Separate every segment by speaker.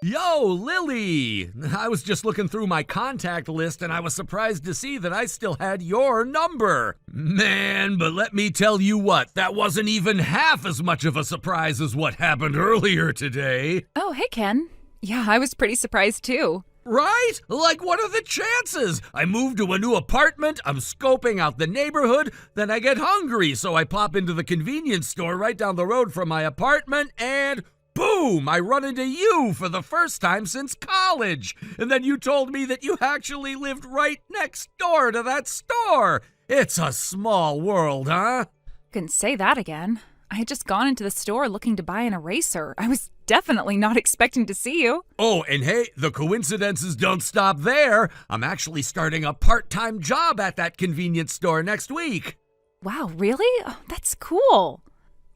Speaker 1: Yo, Lily! I was just looking through my contact list and I was surprised to see that I still had your number. Man, but let me tell you what, that wasn't even half as much of a surprise as what happened earlier today.
Speaker 2: Oh, hey, Ken. Yeah, I was pretty surprised too.
Speaker 1: Right? Like, what are the chances? I moved to a new apartment, I'm scoping out the neighborhood, then I get hungry, so I pop into the convenience store right down the road from my apartment, and boom! I run into you for the first time since college. And then you told me that you actually lived right next door to that store. It's a small world, huh?
Speaker 2: Couldn't say that again. I had just gone into the store looking to buy an eraser. I was definitely not expecting to see you.
Speaker 1: Oh, and hey, the coincidences don't stop there. I'm actually starting a part-time job at that convenience store next week.
Speaker 2: Wow, really? Oh, that's cool.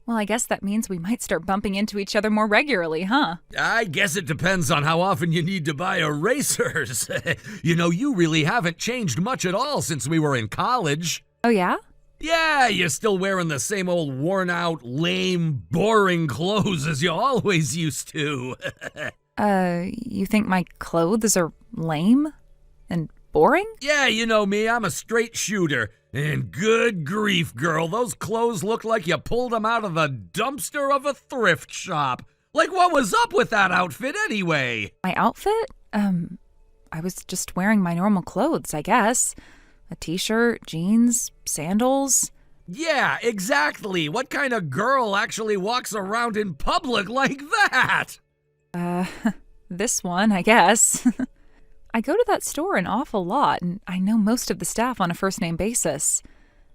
Speaker 2: Well, I guess that means we might start bumping into each other more regularly, huh?
Speaker 1: I guess it depends on how often you need to buy erasers. You know, you really haven't changed much at all since we were in college.
Speaker 2: Oh, yeah?
Speaker 1: Yeah, you're still wearing the same old worn-out, lame, boring clothes as you always used to.
Speaker 2: You think my clothes are lame and boring?
Speaker 1: Yeah, you know me, I'm a straight shooter. And good grief, girl, those clothes look like you pulled them out of the dumpster of a thrift shop. Like, what was up with that outfit anyway?
Speaker 2: My outfit? I was just wearing my normal clothes, I guess. A t-shirt, jeans, sandals.
Speaker 1: Yeah, exactly. What kind of girl actually walks around in public like that?
Speaker 2: This one, I guess. I go to that store an awful lot, and I know most of the staff on a first-name basis.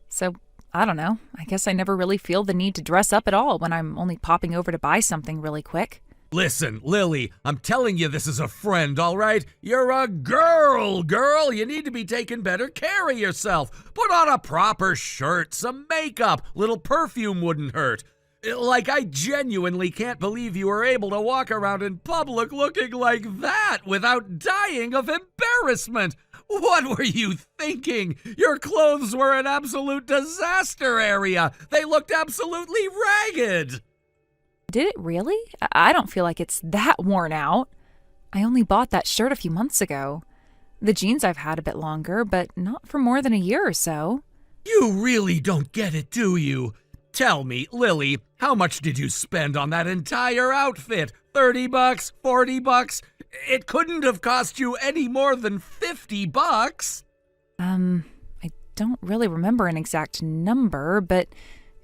Speaker 2: So, I don't know. I guess I never really feel the need to dress up at all when I'm only popping over to buy something really quick.
Speaker 1: Listen, Lily, I'm telling you this is a friend, all right? You're a girl. You need to be taking better care of yourself. Put on a proper shirt, some makeup, little perfume wouldn't hurt. Like, I genuinely can't believe you were able to walk around in public looking like that without dying of embarrassment. What were you thinking? Your clothes were an absolute disaster area. They looked absolutely ragged.
Speaker 2: Did it really? I don't feel like it's that worn out. I only bought that shirt a few months ago. The jeans I've had a bit longer, but not for more than a year or so.
Speaker 1: You really don't get it, do you? Tell me, Lily, how much did you spend on that entire outfit? $30? $40? It couldn't have cost you any more than $50.
Speaker 2: I don't really remember an exact number, but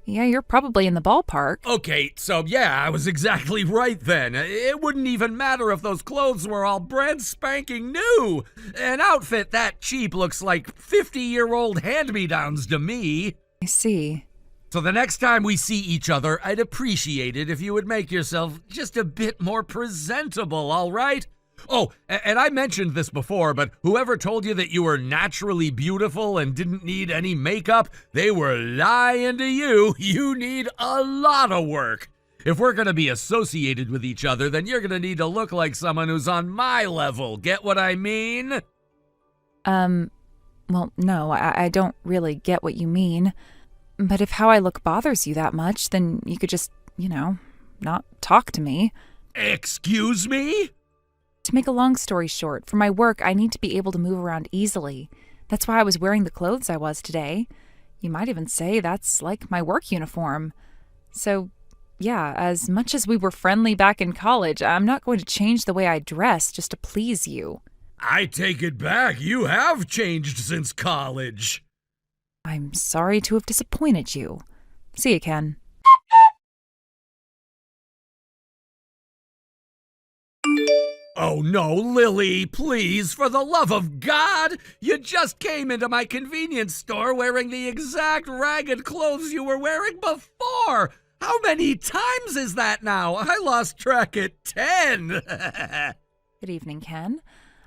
Speaker 2: yeah, you're probably in the ballpark.
Speaker 1: Okay, so yeah, I was exactly right then. It wouldn't even matter if those clothes were all brand spanking new. An outfit that cheap looks like 50-year-old hand-me-downs to me.
Speaker 2: I see.
Speaker 1: So the next time we see each other, I'd appreciate it if you would make yourself just a bit more presentable, all right? Oh, and I mentioned this before, but whoever told you that you were naturally beautiful and didn't need any makeup, they were lying to you. You need a lot of work. If we're going to be associated with each other, then you're going to need to look like someone who's on my level. Get what I mean?
Speaker 2: Well, no, I don't really get what you mean. But if how I look bothers you that much, then you could just, not talk to me.
Speaker 1: Excuse me?
Speaker 2: To make a long story short, for my work, I need to be able to move around easily. That's why I was wearing the clothes I was today. You might even say that's like my work uniform. So, yeah, as much as we were friendly back in college, I'm not going to change the way I dress just to please you.
Speaker 1: I take it back. You have changed since college.
Speaker 2: I'm sorry to have disappointed you. See you, Ken.
Speaker 1: Oh no, Lily, please, for the love of God! You just came into my convenience store wearing the exact ragged clothes you were wearing before! How many times is that now? I lost track at 10!
Speaker 2: Good evening, Ken.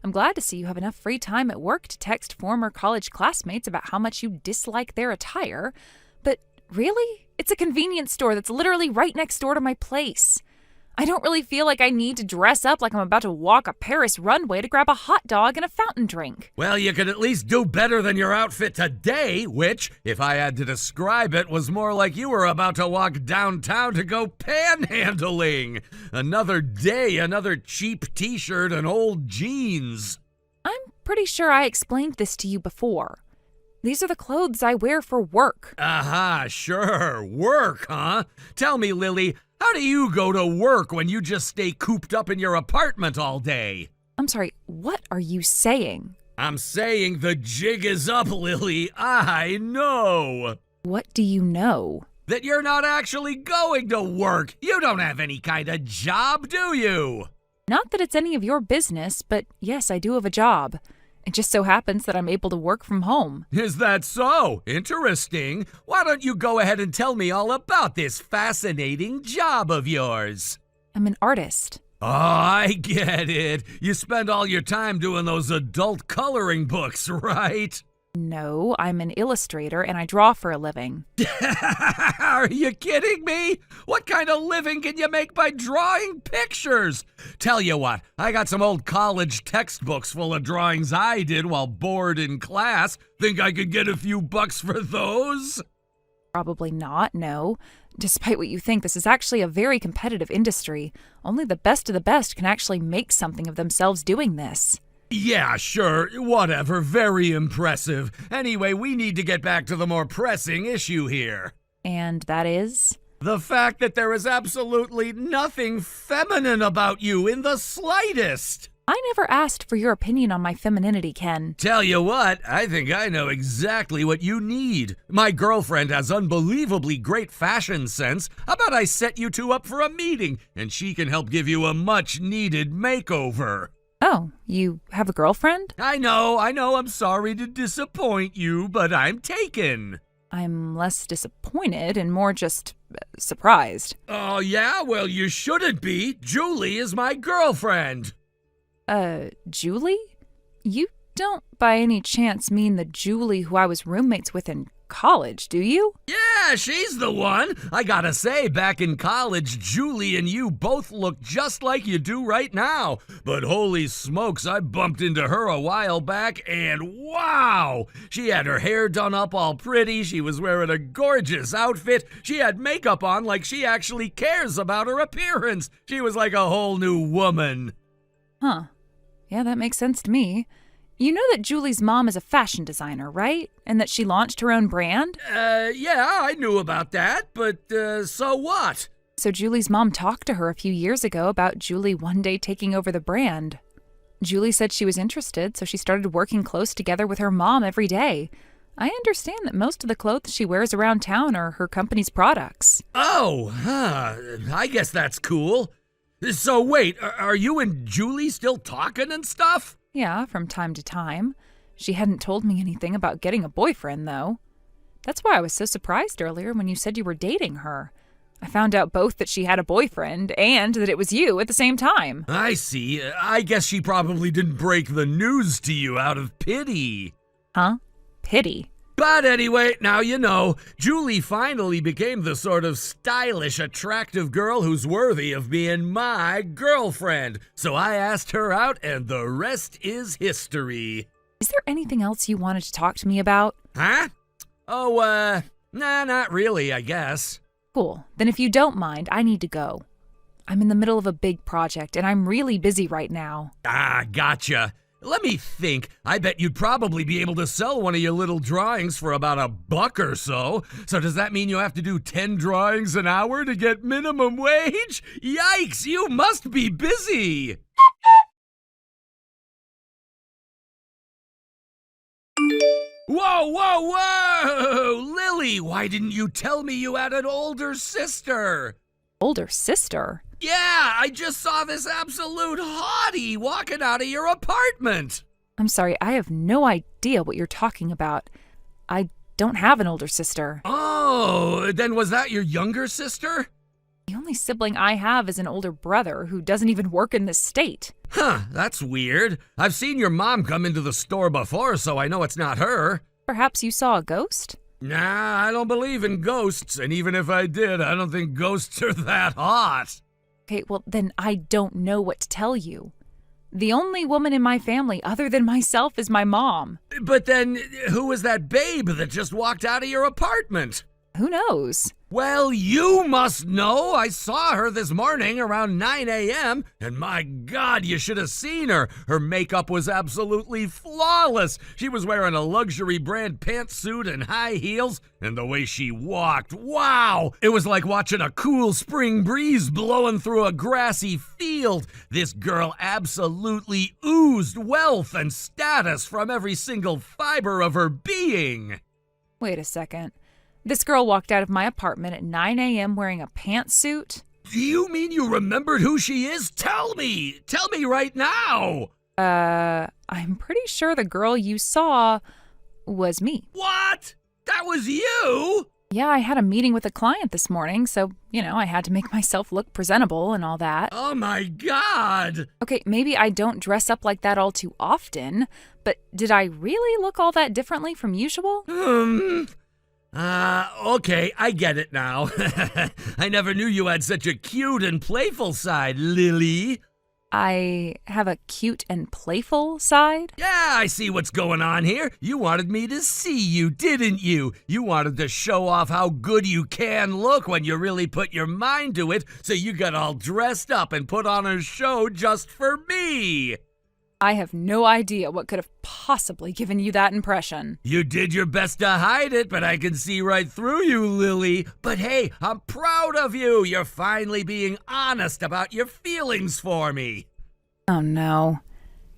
Speaker 2: I'm glad to see you have enough free time at work to text former college classmates about how much you dislike their attire. But really? It's a convenience store that's literally right next door to my place. I don't really feel like I need to dress up like I'm about to walk a Paris runway to grab a hot dog and a fountain drink.
Speaker 1: Well, you could at least do better than your outfit today, which, if I had to describe it, was more like you were about to walk downtown to go panhandling. Another day, another cheap t-shirt and old jeans.
Speaker 2: I'm pretty sure I explained this to you before. These are the clothes I wear for work.
Speaker 1: Aha, sure. Work, huh? Tell me, Lily, how do you go to work when you just stay cooped up in your apartment all day?
Speaker 2: I'm sorry, what are you saying?
Speaker 1: I'm saying the jig is up, Lily. I know.
Speaker 2: What do you know?
Speaker 1: That you're not actually going to work. You don't have any kind of job, do you?
Speaker 2: Not that it's any of your business, but yes, I do have a job. It just so happens that I'm able to work from home.
Speaker 1: Is that so? Interesting. Why don't you go ahead and tell me all about this fascinating job of yours?
Speaker 2: I'm an artist.
Speaker 1: Oh, I get it. You spend all your time doing those adult coloring books, right?
Speaker 2: No, I'm an illustrator and I draw for a living.
Speaker 1: Are you kidding me? What kind of living can you make by drawing pictures? Tell you what, I got some old college textbooks full of drawings I did while bored in class. Think I could get a few bucks for those?
Speaker 2: Probably not, no. Despite what you think, this is actually a very competitive industry. Only the best of the best can actually make something of themselves doing this.
Speaker 1: Yeah, sure, whatever, very impressive. Anyway, we need to get back to the more pressing issue here.
Speaker 2: And that is?
Speaker 1: The fact that there is absolutely nothing feminine about you in the slightest.
Speaker 2: I never asked for your opinion on my femininity, Ken.
Speaker 1: Tell you what, I think I know exactly what you need. My girlfriend has unbelievably great fashion sense. How about I set you two up for a meeting, and she can help give you a much-needed makeover.
Speaker 2: Oh, you have a girlfriend?
Speaker 1: I know, I'm sorry to disappoint you, but I'm taken.
Speaker 2: I'm less disappointed and more just surprised.
Speaker 1: Oh, yeah? Well, you shouldn't be. Julie is my girlfriend.
Speaker 2: Julie? You don't by any chance mean the Julie who I was roommates with in college, do you?
Speaker 1: Yeah, she's the one. I gotta say, back in college, Julie and you both look just like you do right now. But holy smokes, I bumped into her a while back and wow! She had her hair done up all pretty, she was wearing a gorgeous outfit, she had makeup on like she actually cares about her appearance. She was like a whole new woman.
Speaker 2: Huh. Yeah, that makes sense to me. You know that Julie's mom is a fashion designer, right? And that she launched her own brand?
Speaker 1: Yeah, I knew about that, but, so what?
Speaker 2: So Julie's mom talked to her a few years ago about Julie one day taking over the brand. Julie said she was interested, so she started working close together with her mom every day. I understand that most of the clothes she wears around town are her company's products.
Speaker 1: Oh, I guess that's cool. So wait, are you and Julie still talking and stuff?
Speaker 2: Yeah, from time to time. She hadn't told me anything about getting a boyfriend, though. That's why I was so surprised earlier when you said you were dating her. I found out both that she had a boyfriend and that it was you at the same time.
Speaker 1: I see. I guess she probably didn't break the news to you out of pity.
Speaker 2: Huh? Pity?
Speaker 1: But anyway, now you know, Julie finally became the sort of stylish, attractive girl who's worthy of being my girlfriend. So I asked her out, and the rest is history.
Speaker 2: Is there anything else you wanted to talk to me about?
Speaker 1: Huh? Oh, nah, not really, I guess.
Speaker 2: Cool. Then if you don't mind, I need to go. I'm in the middle of a big project, and I'm really busy right now.
Speaker 1: Ah, gotcha. Let me think. I bet you'd probably be able to sell one of your little drawings for about $1 or so. So does that mean you have to do 10 drawings an hour to get minimum wage? Yikes, you must be busy. Whoa, whoa, whoa! Lily, why didn't you tell me you had an older sister?
Speaker 2: Older sister?
Speaker 1: Yeah, I just saw this absolute hottie walking out of your apartment.
Speaker 2: I'm sorry, I have no idea what you're talking about. I don't have an older sister.
Speaker 1: Oh, then was that your younger sister?
Speaker 2: The only sibling I have is an older brother who doesn't even work in this state.
Speaker 1: Huh, that's weird. I've seen your mom come into the store before, so I know it's not her.
Speaker 2: Perhaps you saw a ghost?
Speaker 1: Nah, I don't believe in ghosts, and even if I did, I don't think ghosts are that hot.
Speaker 2: Okay, well, then I don't know what to tell you. The only woman in my family other than myself is my mom.
Speaker 1: But then, who was that babe that just walked out of your apartment?
Speaker 2: Who knows?
Speaker 1: Well, you must know. I saw her this morning around 9 a.m., and my God, you should have seen her. Her makeup was absolutely flawless. She was wearing a luxury brand pantsuit and high heels, and the way she walked, wow! It was like watching a cool spring breeze blowing through a grassy field. This girl absolutely oozed wealth and status from every single fiber of her being.
Speaker 2: Wait a second. This girl walked out of my apartment at 9 a.m. wearing a pantsuit?
Speaker 1: Do you mean you remembered who she is? Tell me! Tell me right now!
Speaker 2: I'm pretty sure the girl you saw was me.
Speaker 1: What? That was you?
Speaker 2: Yeah, I had a meeting with a client this morning, so, I had to make myself look presentable and all that.
Speaker 1: Oh my God!
Speaker 2: Okay, maybe I don't dress up like that all too often, but did I really look all that differently from usual?
Speaker 1: Okay, I get it now. I never knew you had such a cute and playful side, Lily.
Speaker 2: I have a cute and playful side?
Speaker 1: Yeah, I see what's going on here. You wanted me to see you, didn't you? You wanted to show off how good you can look when you really put your mind to it, so you got all dressed up and put on a show just for me.
Speaker 2: I have no idea what could have possibly given you that impression.
Speaker 1: You did your best to hide it, but I can see right through you, Lily. But hey, I'm proud of you. You're finally being honest about your feelings for me.
Speaker 2: Oh, no.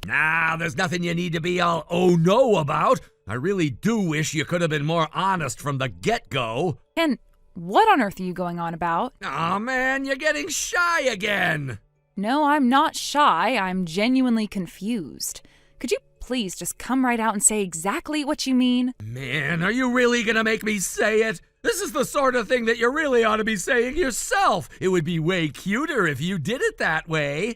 Speaker 1: Nah, there's nothing you need to be all oh no about. I really do wish you could have been more honest from the get-go.
Speaker 2: Ken, what on earth are you going on about?
Speaker 1: Aw, man, you're getting shy again.
Speaker 2: No, I'm not shy. I'm genuinely confused. Could you please just come right out and say exactly what you mean?
Speaker 1: Man, are you really gonna make me say it? This is the sort of thing that you really ought to be saying yourself. It would be way cuter if you did it that way.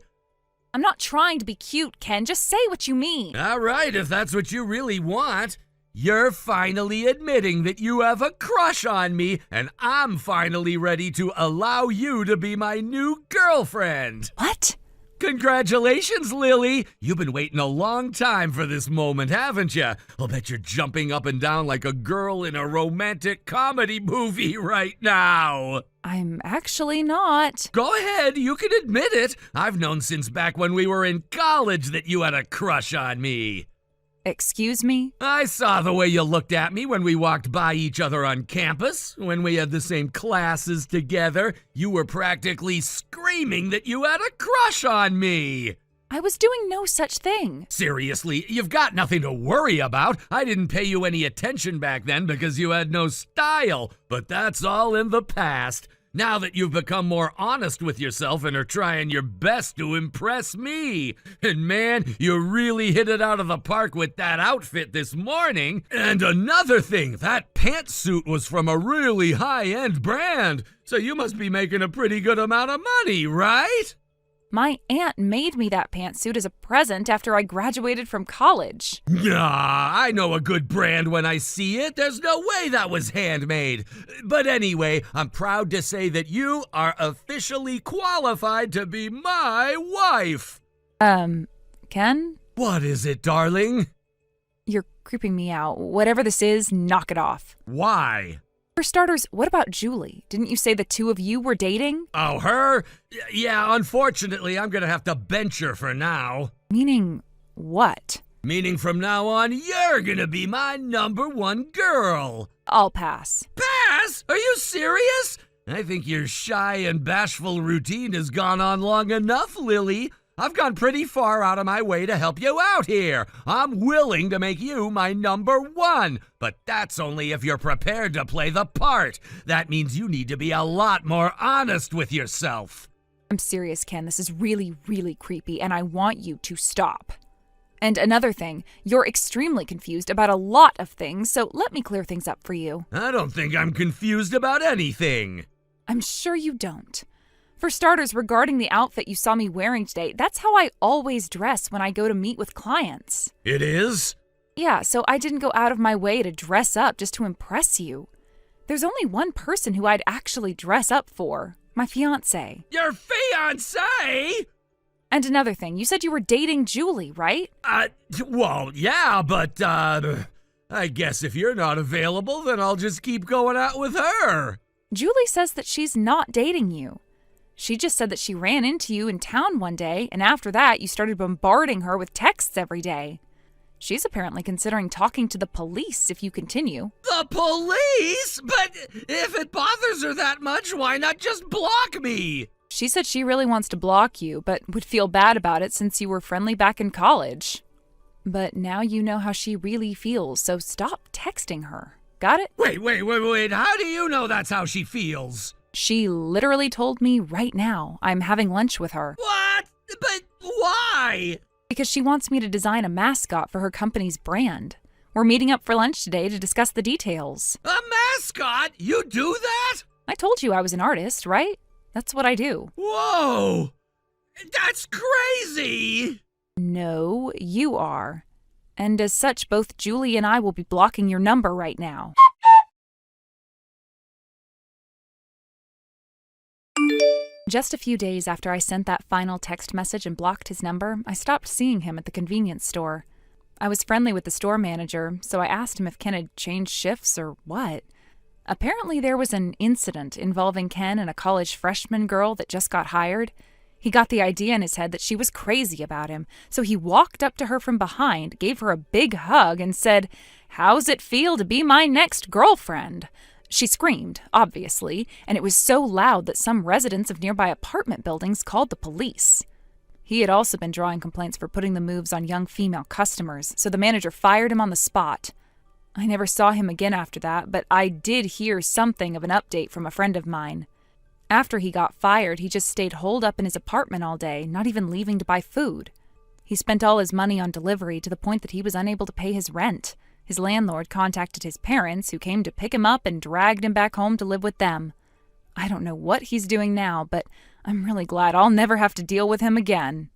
Speaker 2: I'm not trying to be cute, Ken. Just say what you mean.
Speaker 1: All right, if that's what you really want. You're finally admitting that you have a crush on me, and I'm finally ready to allow you to be my new girlfriend.
Speaker 2: What?
Speaker 1: Congratulations, Lily. You've been waiting a long time for this moment, haven't you? I'll bet you're jumping up and down like a girl in a romantic comedy movie right now.
Speaker 2: I'm actually not.
Speaker 1: Go ahead, you can admit it. I've known since back when we were in college that you had a crush on me.
Speaker 2: Excuse me?
Speaker 1: I saw the way you looked at me when we walked by each other on campus, when we had the same classes together. You were practically screaming that you had a crush on me.
Speaker 2: I was doing no such thing.
Speaker 1: Seriously, you've got nothing to worry about. I didn't pay you any attention back then because you had no style, but that's all in the past. Now that you've become more honest with yourself and are trying your best to impress me. And man, you really hit it out of the park with that outfit this morning. And another thing, that pantsuit was from a really high-end brand. So you must be making a pretty good amount of money, right?
Speaker 2: My aunt made me that pantsuit as a present after I graduated from college.
Speaker 1: Nah, I know a good brand when I see it. There's no way that was handmade. But anyway, I'm proud to say that you are officially qualified to be my wife.
Speaker 2: Ken?
Speaker 1: What is it, darling?
Speaker 2: You're creeping me out. Whatever this is, knock it off.
Speaker 1: Why?
Speaker 2: For starters, what about Julie? Didn't you say the two of you were dating?
Speaker 1: Oh, her? Yeah, unfortunately, I'm gonna have to bench her for now.
Speaker 2: Meaning what?
Speaker 1: Meaning from now on, you're gonna be my number one girl.
Speaker 2: I'll pass.
Speaker 1: Pass? Are you serious? I think your shy and bashful routine has gone on long enough, Lily. I've gone pretty far out of my way to help you out here. I'm willing to make you my number one, but that's only if you're prepared to play the part. That means you need to be a lot more honest with yourself.
Speaker 2: I'm serious, Ken. This is really, really creepy, and I want you to stop. And another thing, you're extremely confused about a lot of things, so let me clear things up for you.
Speaker 1: I don't think I'm confused about anything.
Speaker 2: I'm sure you don't. For starters, regarding the outfit you saw me wearing today, that's how I always dress when I go to meet with clients.
Speaker 1: It is?
Speaker 2: Yeah, so I didn't go out of my way to dress up just to impress you. There's only one person who I'd actually dress up for. My fiancé.
Speaker 1: Your fiancé?
Speaker 2: And another thing, you said you were dating Julie, right?
Speaker 1: Well, yeah, but, I guess if you're not available, then I'll just keep going out with her.
Speaker 2: Julie says that she's not dating you. She just said that she ran into you in town one day, and after that, you started bombarding her with texts every day. She's apparently considering talking to the police if you continue.
Speaker 1: The police? But if it bothers her that much, why not just block me?
Speaker 2: She said she really wants to block you, but would feel bad about it since you were friendly back in college. But now you know how she really feels, so stop texting her. Got it?
Speaker 1: Wait. How do you know that's how she feels?
Speaker 2: She literally told me right now. I'm having lunch with her.
Speaker 1: What? But why?
Speaker 2: Because she wants me to design a mascot for her company's brand. We're meeting up for lunch today to discuss the details.
Speaker 1: A mascot? You do that?
Speaker 2: I told you I was an artist, right? That's what I do.
Speaker 1: Whoa! That's crazy!
Speaker 2: No, you are. And as such, both Julie and I will be blocking your number right now. Just a few days after I sent that final text message and blocked his number, I stopped seeing him at the convenience store. I was friendly with the store manager, so I asked him if Ken had changed shifts or what. Apparently there was an incident involving Ken and a college freshman girl that just got hired. He got the idea in his head that she was crazy about him, so he walked up to her from behind, gave her a big hug, and said, "How's it feel to be my next girlfriend?" She screamed, obviously, and it was so loud that some residents of nearby apartment buildings called the police. He had also been drawing complaints for putting the moves on young female customers, so the manager fired him on the spot. I never saw him again after that, but I did hear something of an update from a friend of mine. After he got fired, he just stayed holed up in his apartment all day, not even leaving to buy food. He spent all his money on delivery to the point that he was unable to pay his rent. His landlord contacted his parents, who came to pick him up and dragged him back home to live with them. I don't know what he's doing now, but I'm really glad I'll never have to deal with him again.